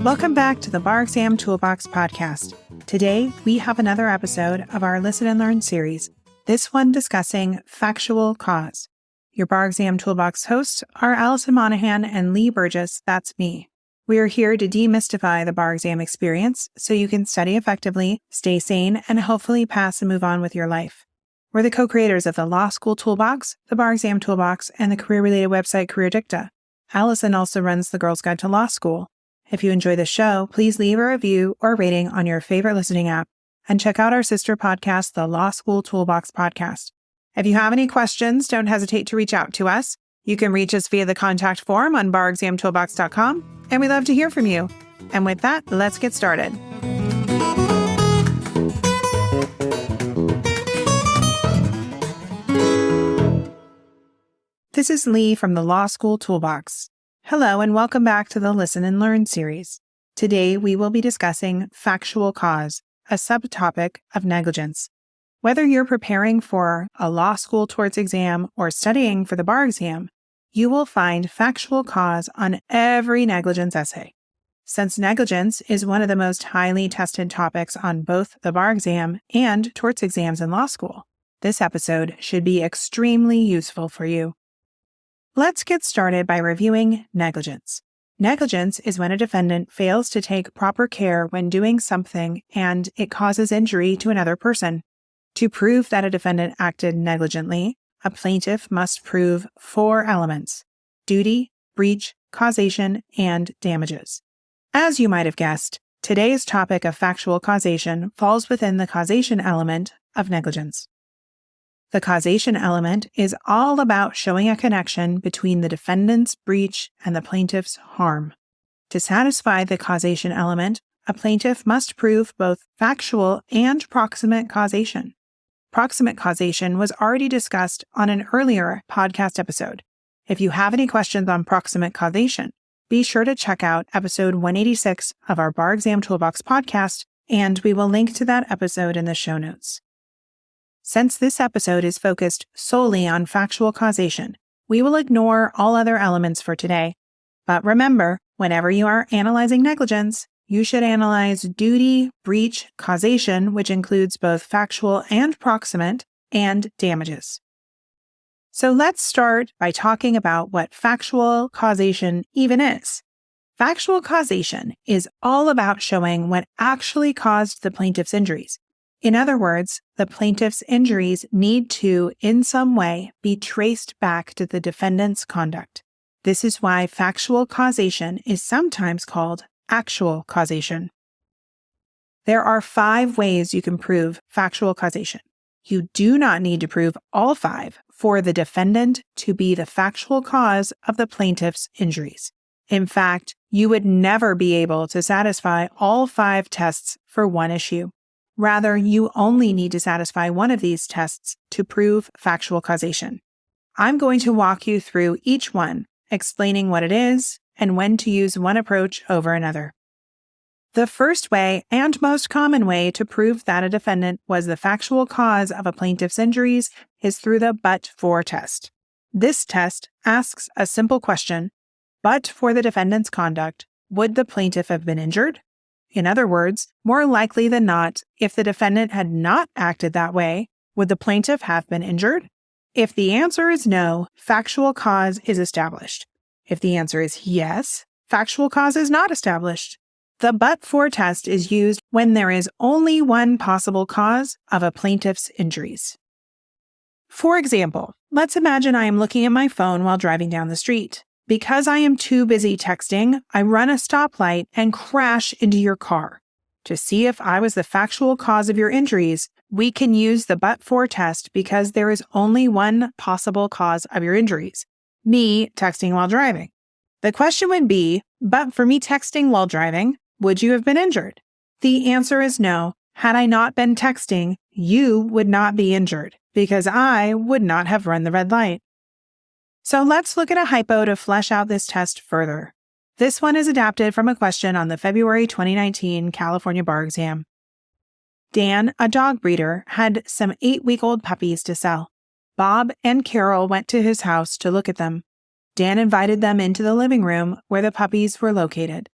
Welcome back to the Bar Exam Toolbox podcast. Today, we have another episode of our Listen and Learn series, this one discussing factual cause. Your Bar Exam Toolbox hosts are Alison Monahan and Lee Burgess, that's me. We are here to demystify the bar exam experience so you can study effectively, stay sane, and hopefully pass and move on with your life. We're the co-creators of the Law School Toolbox, the Bar Exam Toolbox, and the career-related website Career Dicta. Alison also runs the Girls Guide to Law School. If you enjoy the show, please leave a review or rating on your favorite listening app, and check out our sister podcast, the Law School Toolbox podcast. If you have any questions, don't hesitate to reach out to us. You can reach us via the contact form on barexamtoolbox.com, and we love to hear from you. And with that, let's get started. This is Lee from the Law School Toolbox. Hello, and welcome back to the Listen and Learn series. Today, we will be discussing factual cause, a subtopic of negligence. Whether you're preparing for a law school torts exam or studying for the bar exam, you will find factual cause on every negligence essay. Since negligence is one of the most highly tested topics on both the bar exam and torts exams in law school, this episode should be extremely useful for you. Let's get started by reviewing negligence. Negligence is when a defendant fails to take proper care when doing something and it causes injury to another person. To prove that a defendant acted negligently, a plaintiff must prove 4 elements: duty, breach, causation, and damages. As you might have guessed, today's topic of factual causation falls within the causation element of negligence. The causation element is all about showing a connection between the defendant's breach and the plaintiff's harm. To satisfy the causation element, a plaintiff must prove both factual and proximate causation. Proximate causation was already discussed on an earlier podcast episode. If you have any questions on proximate causation, be sure to check out episode 186 of our Bar Exam Toolbox podcast, and we will link to that episode in the show notes. Since this episode is focused solely on factual causation, we will ignore all other elements for today. But remember, whenever you are analyzing negligence, you should analyze duty, breach, causation, which includes both factual and proximate, and damages. So let's start by talking about what factual causation even is. Factual causation is all about showing what actually caused the plaintiff's injuries. In other words, the plaintiff's injuries need to, in some way, be traced back to the defendant's conduct. This is why factual causation is sometimes called actual causation. There are 5 ways you can prove factual causation. You do not need to prove all 5 for the defendant to be the factual cause of the plaintiff's injuries. In fact, you would never be able to satisfy all 5 tests for one issue. Rather, you only need to satisfy one of these tests to prove factual causation. I'm going to walk you through each one, explaining what it is and when to use one approach over another. The first way and most common way to prove that a defendant was the factual cause of a plaintiff's injuries is through the but-for test. This test asks a simple question: but for the defendant's conduct, would the plaintiff have been injured? In other words, more likely than not, if the defendant had not acted that way, would the plaintiff have been injured? If the answer is no, factual cause is established. If the answer is yes, factual cause is not established. The but-for test is used when there is only one possible cause of a plaintiff's injuries. For example, let's imagine I am looking at my phone while driving down the street. Because I am too busy texting, I run a stoplight and crash into your car. To see if I was the factual cause of your injuries, we can use the but-for test because there is only one possible cause of your injuries: me texting while driving. The question would be, but for me texting while driving, would you have been injured? The answer is no. Had I not been texting, you would not be injured because I would not have run the red light. So let's look at a hypo to flesh out this test further. This one is adapted from a question on the February 2019 California Bar Exam. Dan, a dog breeder, had some 8-week-old puppies to sell. Bob and Carol went to his house to look at them. Dan invited them into the living room where the puppies were located.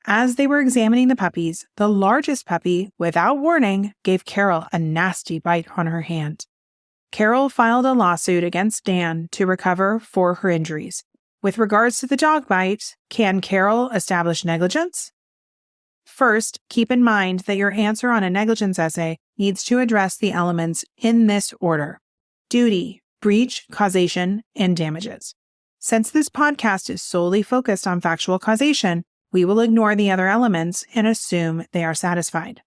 As they were examining the puppies, the largest puppy, without warning, gave Carol a nasty bite on her hand. Carol filed a lawsuit against Dan to recover for her injuries. With regards to the dog bite, can Carol establish negligence? First, keep in mind that your answer on a negligence essay needs to address the elements in this order: duty, breach, causation, and damages. Since this podcast is solely focused on factual causation, we will ignore the other elements and assume they are satisfied.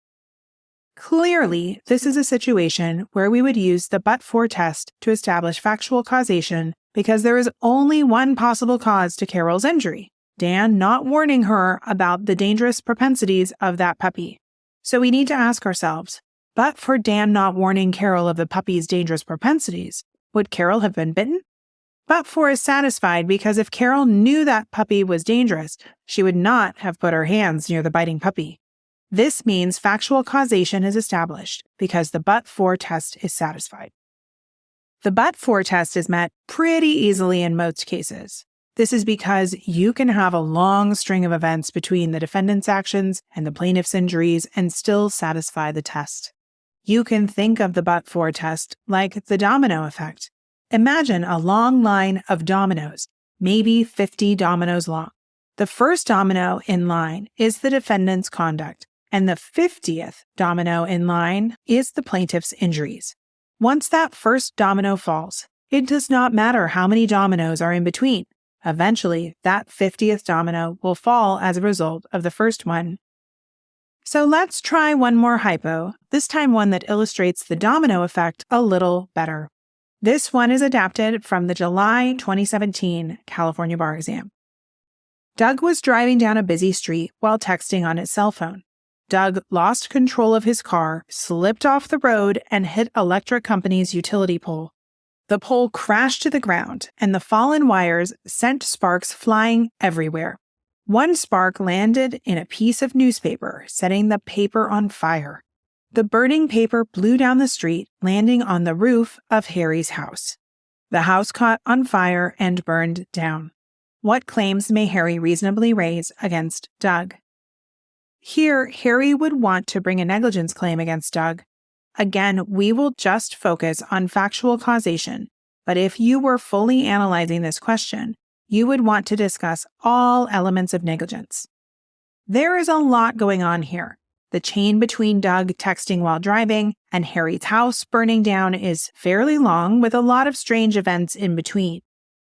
Clearly, this is a situation where we would use the but-for test to establish factual causation because there is only one possible cause to Carol's injury: Dan not warning her about the dangerous propensities of that puppy. So we need to ask ourselves, but for Dan not warning Carol of the puppy's dangerous propensities, would Carol have been bitten? But for is satisfied because if Carol knew that puppy was dangerous, she would not have put her hands near the biting puppy. This means factual causation is established because the but-for test is satisfied. The but-for test is met pretty easily in most cases. This is because you can have a long string of events between the defendant's actions and the plaintiff's injuries and still satisfy the test. You can think of the but-for test like the domino effect. Imagine a long line of dominoes, maybe 50 dominoes long. The first domino in line is the defendant's conduct, and the 50th domino in line is the plaintiff's injuries. Once that first domino falls, it does not matter how many dominoes are in between. Eventually, that 50th domino will fall as a result of the first one. So let's try one more hypo, this time one that illustrates the domino effect a little better. This one is adapted from the July 2017 California Bar Exam. Doug was driving down a busy street while texting on his cell phone. Doug lost control of his car, slipped off the road, and hit electric company's utility pole. The pole crashed to the ground, and the fallen wires sent sparks flying everywhere. One spark landed in a piece of newspaper, setting the paper on fire. The burning paper blew down the street, landing on the roof of Harry's house. The house caught on fire and burned down. What claims may Harry reasonably raise against Doug? Here, Harry would want to bring a negligence claim against Doug. Again, we will just focus on factual causation, but if you were fully analyzing this question, you would want to discuss all elements of negligence. There is a lot going on here. The chain between Doug texting while driving and Harry's house burning down is fairly long with a lot of strange events in between.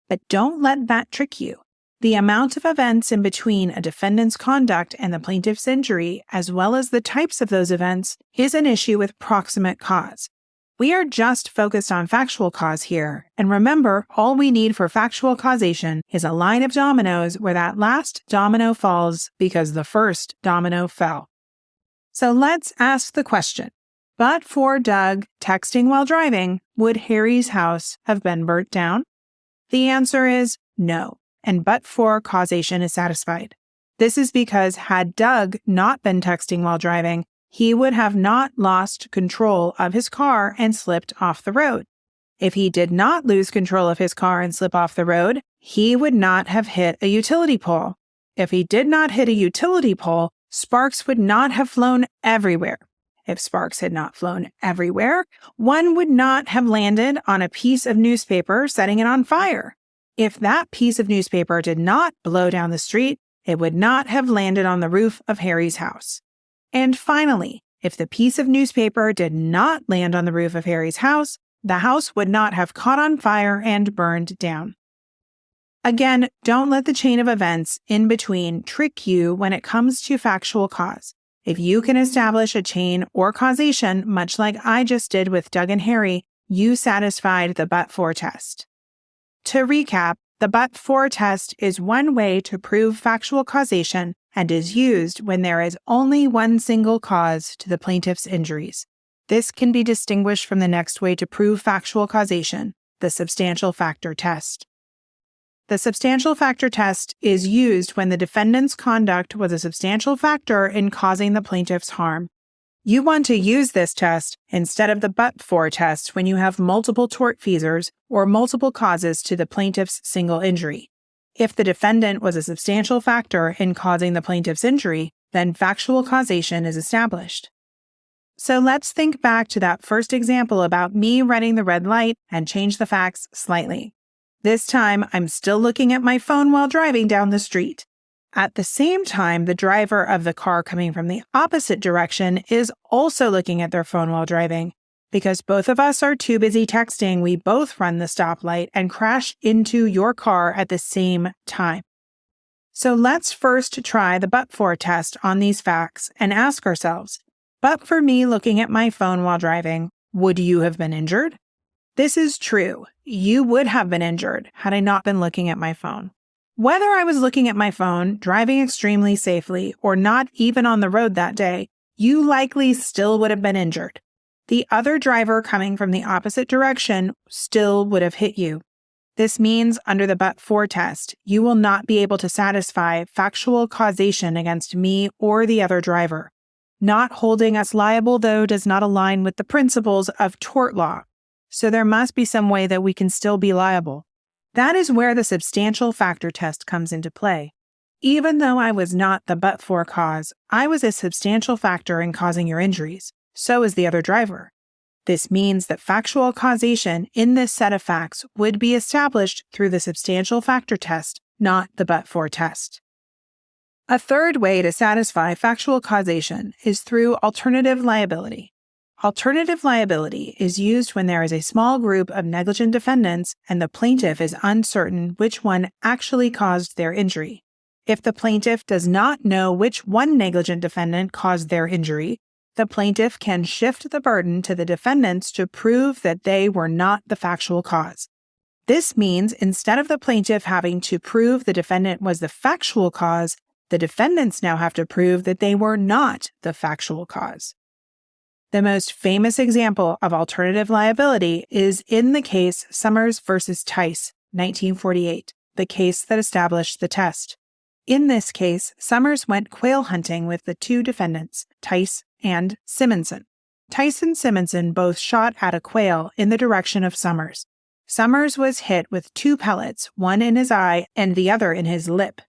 But don't let that trick you. The amount of events in between a defendant's conduct and the plaintiff's injury, as well as the types of those events, is an issue with proximate cause. We are just focused on factual cause here, and remember, all we need for factual causation is a line of dominoes where that last domino falls because the first domino fell. So let's ask the question, but for Doug texting while driving, would Harry's house have been burnt down? The answer is no, and but for causation is satisfied. This is because had Doug not been texting while driving, he would have not lost control of his car and slipped off the road. If he did not lose control of his car and slip off the road, he would not have hit a utility pole. If he did not hit a utility pole, sparks would not have flown everywhere. If sparks had not flown everywhere, one would not have landed on a piece of newspaper, setting it on fire. If that piece of newspaper did not blow down the street, it would not have landed on the roof of Harry's house. And finally, if the piece of newspaper did not land on the roof of Harry's house, the house would not have caught on fire and burned down. Again, don't let the chain of events in between trick you when it comes to factual cause. If you can establish a chain or causation, much like I just did with Doug and Harry, you satisfied the but-for test. To recap, the but-for test is one way to prove factual causation and is used when there is only one single cause to the plaintiff's injuries. This can be distinguished from the next way to prove factual causation, the substantial factor test. The substantial factor test is used when the defendant's conduct was a substantial factor in causing the plaintiff's harm. You want to use this test instead of the but-for test when you have multiple tortfeasors or multiple causes to the plaintiff's single injury. If the defendant was a substantial factor in causing the plaintiff's injury, then factual causation is established. So let's think back to that first example about me running the red light and change the facts slightly. This time, I'm still looking at my phone while driving down the street. At the same time, the driver of the car coming from the opposite direction is also looking at their phone while driving. Because both of us are too busy texting, we both run the stoplight and crash into your car at the same time. So let's first try the but-for test on these facts and ask ourselves, but for me looking at my phone while driving, would you have been injured? This is true. You would have been injured had I not been looking at my phone. Whether I was looking at my phone, driving extremely safely, or not even on the road that day, you likely still would have been injured. The other driver coming from the opposite direction still would have hit you. This means, under the but-for test, you will not be able to satisfy factual causation against me or the other driver. Not holding us liable, though, does not align with the principles of tort law, so there must be some way that we can still be liable. That is where the substantial factor test comes into play. Even though I was not the but-for cause, I was a substantial factor in causing your injuries. So is the other driver. This means that factual causation in this set of facts would be established through the substantial factor test, not the but-for test. A third way to satisfy factual causation is through alternative liability. Alternative liability is used when there is a small group of negligent defendants and the plaintiff is uncertain which one actually caused their injury. If the plaintiff does not know which one negligent defendant caused their injury, the plaintiff can shift the burden to the defendants to prove that they were not the factual cause. This means instead of the plaintiff having to prove the defendant was the factual cause, the defendants now have to prove that they were not the factual cause. The most famous example of alternative liability is in the case Summers v. Tice, 1948, the case that established the test. In this case, Summers went quail hunting with the two defendants, Tice and Simonson. Tice and Simonson both shot at a quail in the direction of Summers. Summers was hit with 2 pellets, one in his eye and the other in his lip.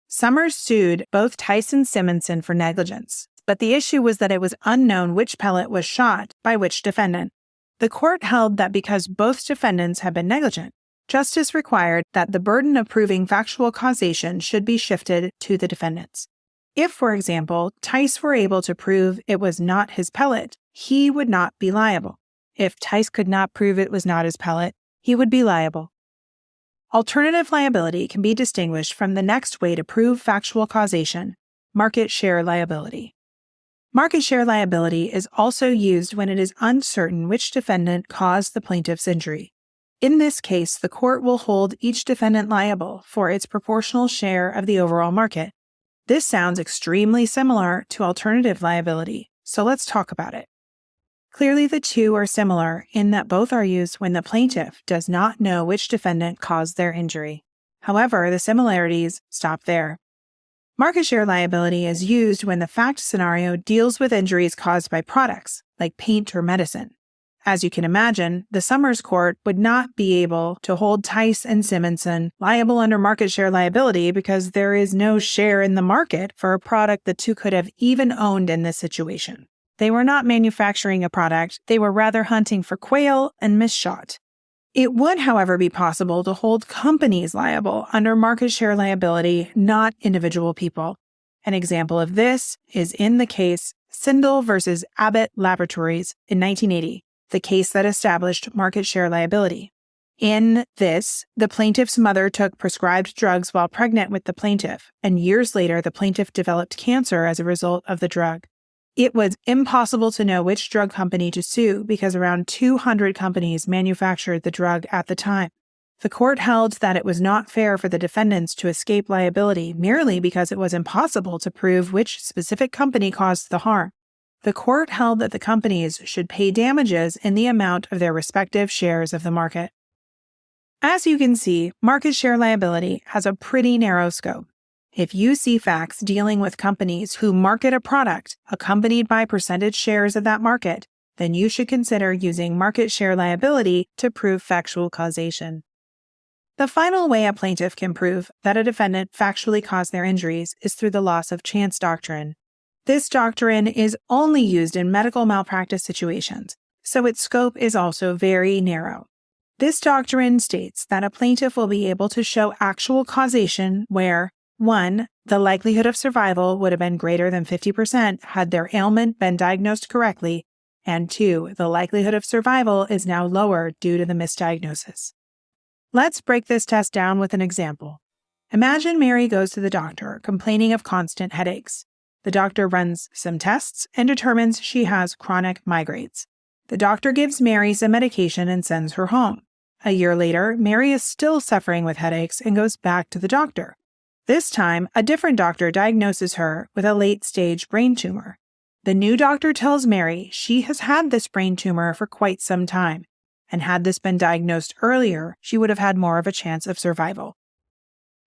Summers sued both Tice and Simonson for negligence, but the issue was that it was unknown which pellet was shot by which defendant. The court held that because both defendants had been negligent, justice required that the burden of proving factual causation should be shifted to the defendants. If, for example, Tice were able to prove it was not his pellet, he would not be liable. If Tice could not prove it was not his pellet, he would be liable. Alternative liability can be distinguished from the next way to prove factual causation, market share liability. Market share liability is also used when it is uncertain which defendant caused the plaintiff's injury. In this case, the court will hold each defendant liable for its proportional share of the overall market. This sounds extremely similar to alternative liability, so let's talk about it. Clearly, the two are similar in that both are used when the plaintiff does not know which defendant caused their injury. However, the similarities stop there. Market share liability is used when the fact scenario deals with injuries caused by products, like paint or medicine. As you can imagine, the Summers court would not be able to hold Tice and Simonson liable under market share liability because there is no share in the market for a product the two could have even owned in this situation. They were not manufacturing a product, they were rather hunting for quail and misshot. It would, however, be possible to hold companies liable under market share liability, not individual people. An example of this is in the case Sindel v. Abbott Laboratories in 1980. The case that established market share liability. In this, the plaintiff's mother took prescribed drugs while pregnant with the plaintiff, and years later the plaintiff developed cancer as a result of the drug. It was impossible to know which drug company to sue because around 200 companies manufactured the drug at the time. The court held that it was not fair for the defendants to escape liability merely because it was impossible to prove which specific company caused the harm. The court held that the companies should pay damages in the amount of their respective shares of the market. As you can see, market share liability has a pretty narrow scope. If you see facts dealing with companies who market a product accompanied by percentage shares of that market, then you should consider using market share liability to prove factual causation. The final way a plaintiff can prove that a defendant factually caused their injuries is through the loss of chance doctrine. This doctrine is only used in medical malpractice situations, so its scope is also very narrow. This doctrine states that a plaintiff will be able to show actual causation where 1. The likelihood of survival would have been greater than 50% had their ailment been diagnosed correctly, and 2. The likelihood of survival is now lower due to the misdiagnosis. Let's break this test down with an example. Imagine Mary goes to the doctor complaining of constant headaches. The doctor runs some tests and determines she has chronic migraines. The doctor gives Mary some medication and sends her home. A year later, Mary is still suffering with headaches and goes back to the doctor. This time, a different doctor diagnoses her with a late-stage brain tumor. The new doctor tells Mary she has had this brain tumor for quite some time, and had this been diagnosed earlier, she would have had more of a chance of survival.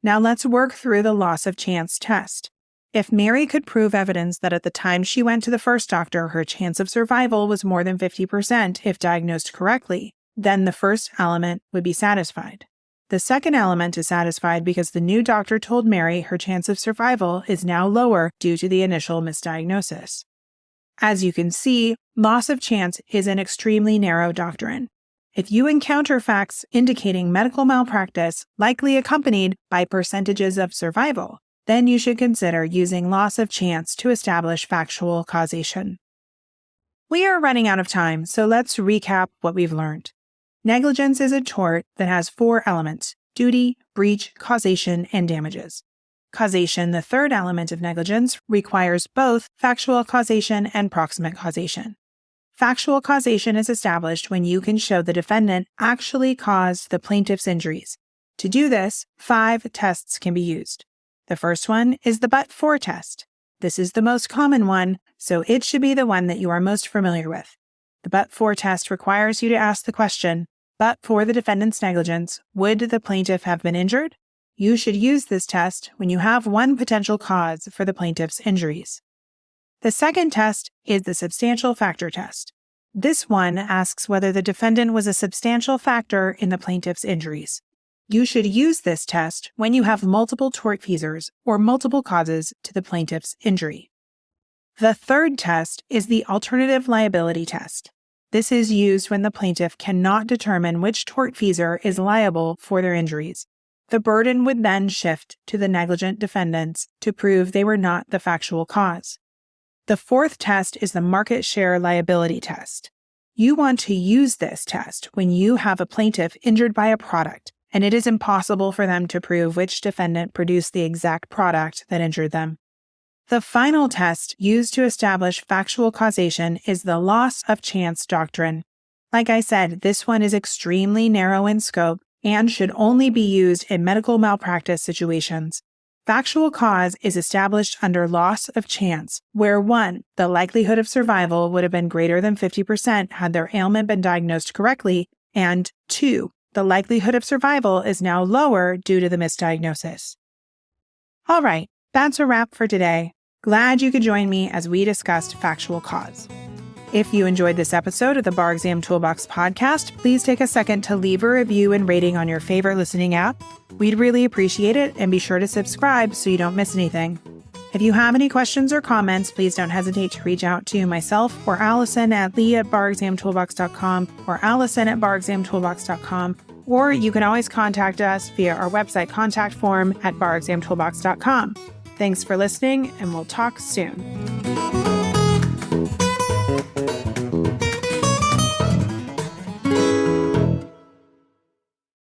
Now let's work through the loss of chance test. If Mary could prove evidence that at the time she went to the first doctor, her chance of survival was more than 50% if diagnosed correctly, then the first element would be satisfied. The second element is satisfied because the new doctor told Mary her chance of survival is now lower due to the initial misdiagnosis. As you can see, loss of chance is an extremely narrow doctrine. If you encounter facts indicating medical malpractice likely accompanied by percentages of survival, then you should consider using loss of chance to establish factual causation. We are running out of time, so let's recap what we've learned. Negligence is a tort that has 4 elements: duty, breach, causation, and damages. Causation, the third element of negligence, requires both factual causation and proximate causation. Factual causation is established when you can show the defendant actually caused the plaintiff's injuries. To do this, 5 tests can be used. The first one is the but-for test. This is the most common one, so it should be the one that you are most familiar with. The but-for test requires you to ask the question, but for the defendant's negligence, would the plaintiff have been injured? You should use this test when you have one potential cause for the plaintiff's injuries. The second test is the substantial factor test. This one asks whether the defendant was a substantial factor in the plaintiff's injuries. You should use this test when you have multiple tortfeasors or multiple causes to the plaintiff's injury. The third test is the alternative liability test. This is used when the plaintiff cannot determine which tortfeasor is liable for their injuries. The burden would then shift to the negligent defendants to prove they were not the factual cause. The fourth test is the market share liability test. You want to use this test when you have a plaintiff injured by a product, and it is impossible for them to prove which defendant produced the exact product that injured them. The final test used to establish factual causation is the loss of chance doctrine. Like I said, this one is extremely narrow in scope and should only be used in medical malpractice situations. Factual cause is established under loss of chance, where 1. The likelihood of survival would have been greater than 50% had their ailment been diagnosed correctly, and 2. The likelihood of survival is now lower due to the misdiagnosis. All right, that's a wrap for today. Glad you could join me as we discussed factual cause. If you enjoyed this episode of the Bar Exam Toolbox podcast, please take a second to leave a review and rating on your favorite listening app. We'd really appreciate it, and be sure to subscribe so you don't miss anything. If you have any questions or comments, please don't hesitate to reach out to myself or Alison at lee@barexamtoolbox.com or alison@barexamtoolbox.com, or you can always contact us via our website contact form at barexamtoolbox.com. Thanks for listening, and we'll talk soon.